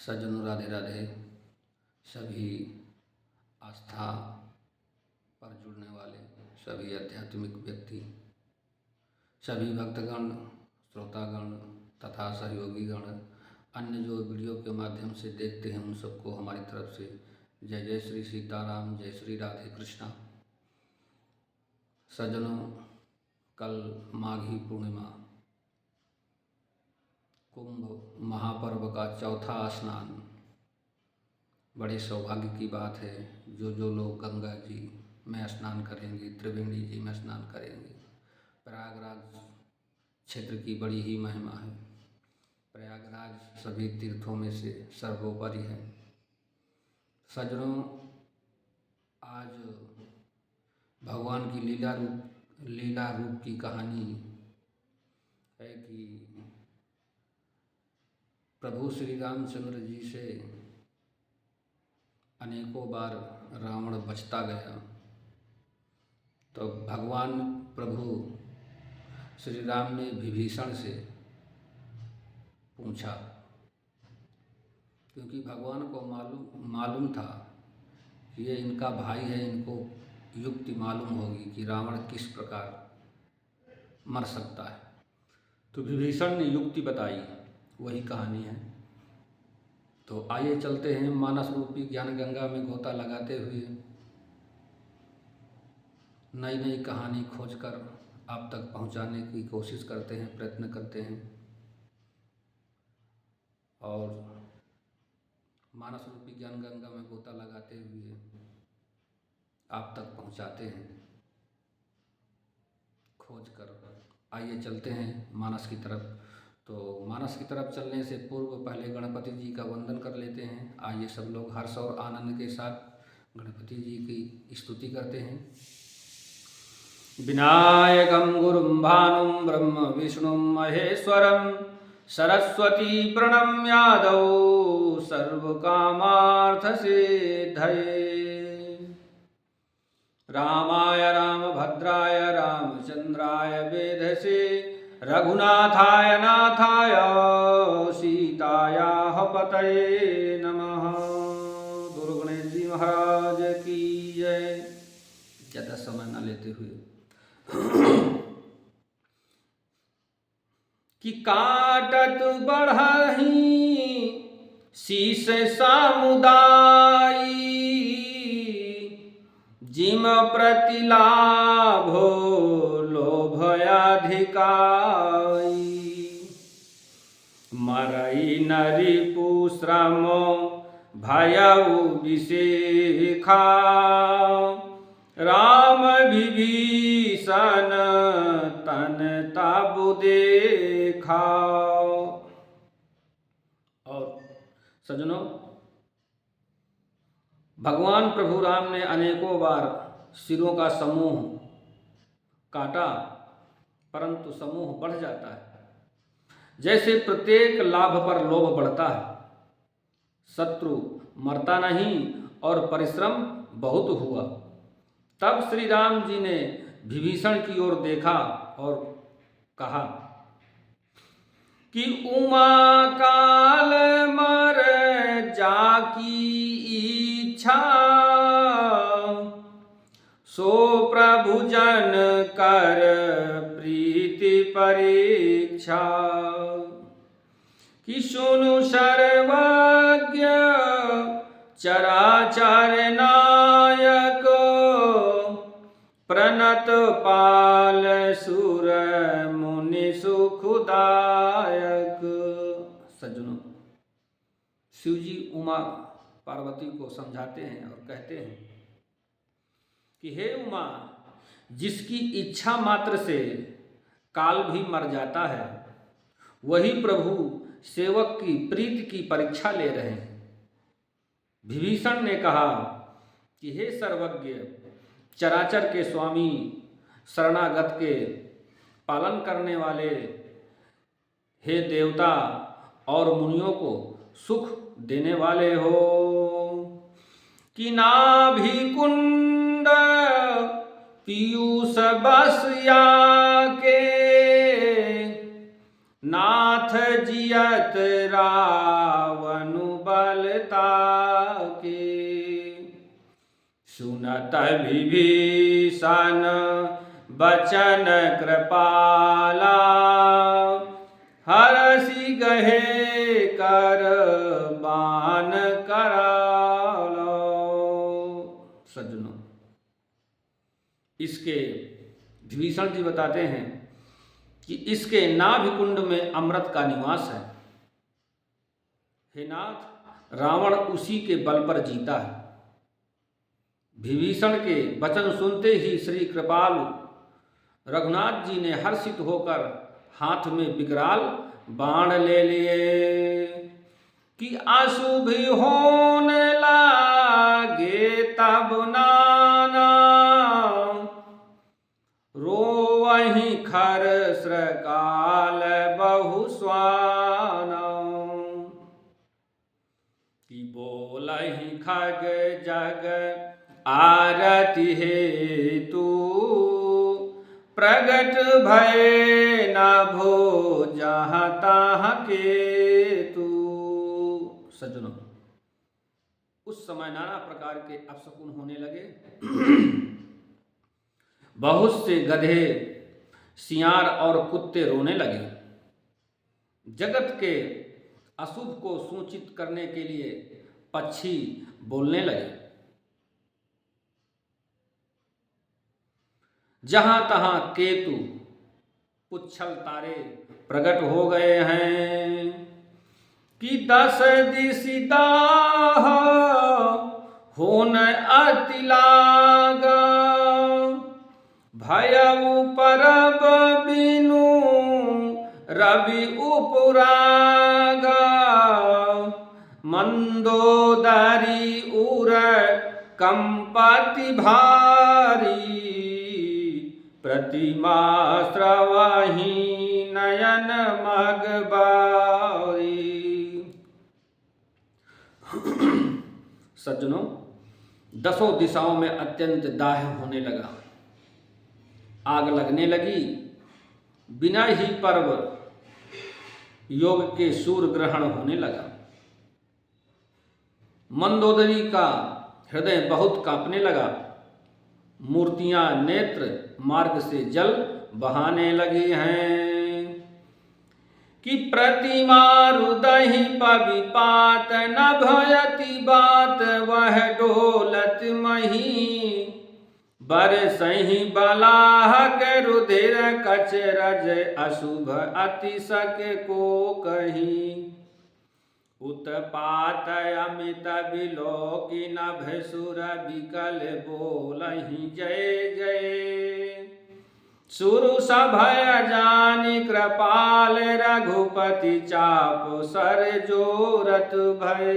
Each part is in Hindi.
सज्जनों राधे राधे। सभी आस्था पर जुड़ने वाले सभी आध्यात्मिक व्यक्ति, सभी भक्तगण, श्रोतागण तथा सहयोगीगण, अन्य जो वीडियो के माध्यम से देखते हैं उन सबको हमारी तरफ से जय जय श्री सीताराम, जय श्री राधे कृष्णा। सज्जनों, कल माघी पूर्णिमा, कुंभ महापर्व का चौथा स्नान। बड़े सौभाग्य की बात है जो लोग गंगा जी में स्नान करेंगे, त्रिवेणी जी में स्नान करेंगे। प्रयागराज क्षेत्र की बड़ी ही महिमा है। प्रयागराज सभी तीर्थों में से सर्वोपरि है। सज्जनों, आज भगवान की लीला रूप की कहानी है कि प्रभु श्री रामचंद्र जी से अनेकों बार रावण बचता गया, तो भगवान प्रभु श्री राम ने विभीषण से पूछा, क्योंकि भगवान को मालूम था कि ये इनका भाई है, इनको युक्ति मालूम होगी कि रावण किस प्रकार मर सकता है। तो विभीषण ने युक्ति बताई, वही कहानी है। तो आइए चलते हैं मानस रूपी ज्ञान गंगा में गोता लगाते हुए नई नई कहानी खोजकर आप तक पहुंचाने की कोशिश करते हैं, प्रयत्न करते हैं और मानस रूपी ज्ञान गंगा में गोता लगाते हुए आप तक पहुंचाते हैं खोज कर। आइए चलते हैं मानस की तरफ। तो मानस की तरफ चलने से पूर्व पहले गणपति जी का वंदन कर लेते हैं। आइए सब लोग हर्ष और आनंद के साथ गणपति जी की स्तुति करते हैं। विनायकं गुरुं भानुं ब्रह्म विष्णुं महेश्वरं सरस्वती प्रणम्यादौ सर्वकामार्थ सिद्धये। रामाय रामभद्राय रामचंद्राय वेधसे रघुनाथाय नाथाय सीतायाः पतये नमः। गुरु गणेश जी महाराज की जय। ज़्यादा समय न लेते हुए कि काटत बढ़ही शीश समुदायी जिम प्रतिलाभो लोभ अधिकाई। मरई नरी पुश्रम भयउ विषेखा राम विभीषण तन तबु देखा। और सज्जनों, भगवान प्रभु राम ने अनेकों बार सिरों का समूह काटा, परंतु समूह बढ़ जाता है। जैसे प्रत्येक लाभ पर लोभ बढ़ता है, शत्रु मरता नहीं और परिश्रम बहुत हुआ। तब श्री राम जी ने विभीषण की ओर देखा और कहा कि उमा काल मर जाकी इच्छा सो प्रभु जन कर प्रीति परीक्षा। कि सुनु सर्वज्ञ चराचर नायक प्रणत पाल सुर मुनि सुखदायक। सज्जनों, शिव जी उमा पार्वती को समझाते हैं और कहते हैं कि हे उमा, जिसकी इच्छा मात्र से काल भी मर जाता है, वही प्रभु सेवक की प्रीति की परीक्षा ले रहे हैं। विभीषण ने कहा कि हे सर्वज्ञ, चराचर के स्वामी, शरणागत के पालन करने वाले, हे देवता और मुनियों को सुख देने वाले हो। कि नाभि कुंड पीयूष बस या के नाथ जियत रावनु सुनत विभीषण बचन कृपाला, हरषि गहे कर बान करालो। सज्जनों, इसके विभीषण जी बताते हैं कि इसके नाभि में अमृत का निवास है। हे नाथ, रावण उसी के बल पर जीता है। विभीषण के वचन सुनते ही श्री कृपालु रघुनाथ जी ने हर्षित होकर हाथ में विकराल बाण ले लिए कि अशुभ होने लागे तब नाना, रोवहि खर श्रकाल बहु स्वाना, कि बोलहि खग जग आरति हेतु, प्रगट भय न भो जहाँ तहाँ केतु। सज्जनों, उस समय नाना प्रकार के अपशकुन होने लगे। बहुत से गधे, सियार और कुत्ते रोने लगे। जगत के अशुभ को सूचित करने के लिए पक्षी बोलने लगे। जहां तहां केतु पुच्छल तारे प्रकट हो गए हैं कि 10 दिशिदा होन अति लागा, भयउ परब बिनु रवि उपरागा, मंदोदरी उर कंपति भारी, प्रतिमा श्रवहि नयन मगबारी। सज्जनों, 10 दिशाओं में अत्यंत दाह होने लगा, आग लगने लगी। बिना ही पर्व योग के सूर्य ग्रहण होने लगा। मंदोदरी का हृदय बहुत कांपने लगा। मूर्तियां नेत्र मार्ग से जल बहाने लगी हैं कि प्रतिमा रुदहि पविपात, न भयति बात वह डोलत मही, बरसहि बलाहक रुधिर कचरज, अशुभ अतिशक को कही, उत्पात अमित बिलोकी नभसुर विकल बोलहि जय जय, सुरु सभय जानि कृपाल रघुपति चाप सर जोरत भय।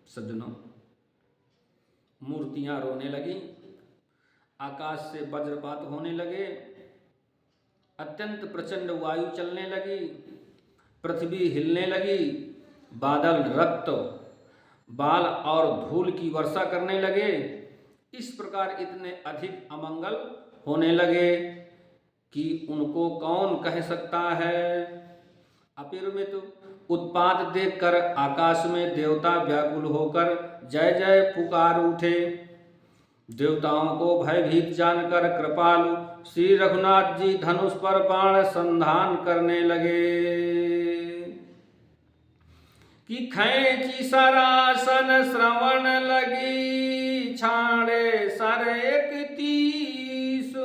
सज्जनों, मूर्तियां रोने लगी, आकाश से वज्रपात होने लगे, अत्यंत प्रचंड वायु चलने लगी, पृथ्वी हिलने लगी, बादल रक्त, बाल और धूल की वर्षा करने लगे। इस प्रकार इतने अधिक अमंगल होने लगे कि उनको कौन कह सकता है। अपिरमित उत्पात देखकर आकाश में देवता व्याकुल होकर जय जय पुकार उठे। देवताओं को भयभीत जानकर कृपालु श्री रघुनाथ जी धनुष पर बाण संधान करने लगे कि खैंची सरासन श्रवण लगी, छाड़े सर 31,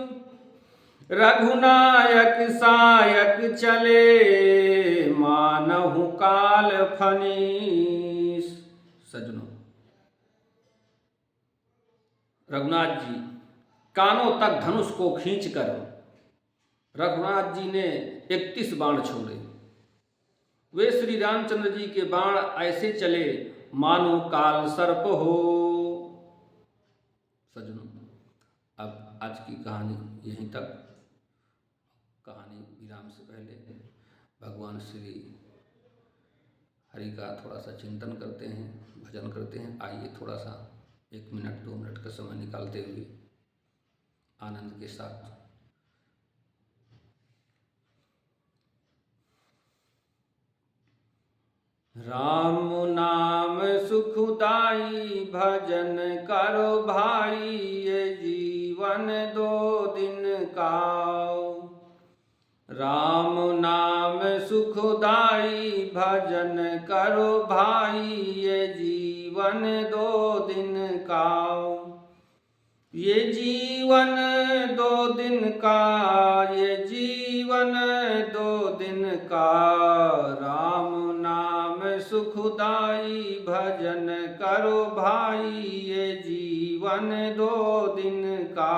रघुनायक सायक चले, मानहु काल फनीस। सज्जनों, रघुनाथ जी कानों तक धनुष को खींचकर रघुनाथ जी ने 31 बाण छोड़े। वे श्री रामचंद्र जी के बाण ऐसे चले मानो काल सर्प हो। सज्जनों, अब आज की कहानी यहीं तक। कहानी विराम से पहले भगवान श्री हरि का थोड़ा सा चिंतन करते हैं, भजन करते हैं। आइए थोड़ा सा 1 मिनट 2 मिनट का समय निकालते हुए आनंद के साथ राम नाम सु सुखदाई भजन करो भाई, ये जीवन 2 दिन का। राम नाम सुखदाई भजन करो भाई, ये जीवन 2 दिन का। ये जीवन 2 दिन का, ये जीवन 2 दिन का। राम नाम सुखदाई भजन करो भाई, ये जीवन 2 दिन का।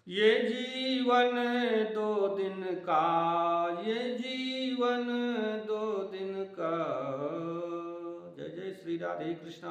ये जीवन 2 दिन का, ये जीवन 2 दिन का। जय जय श्री राधे कृष्ण।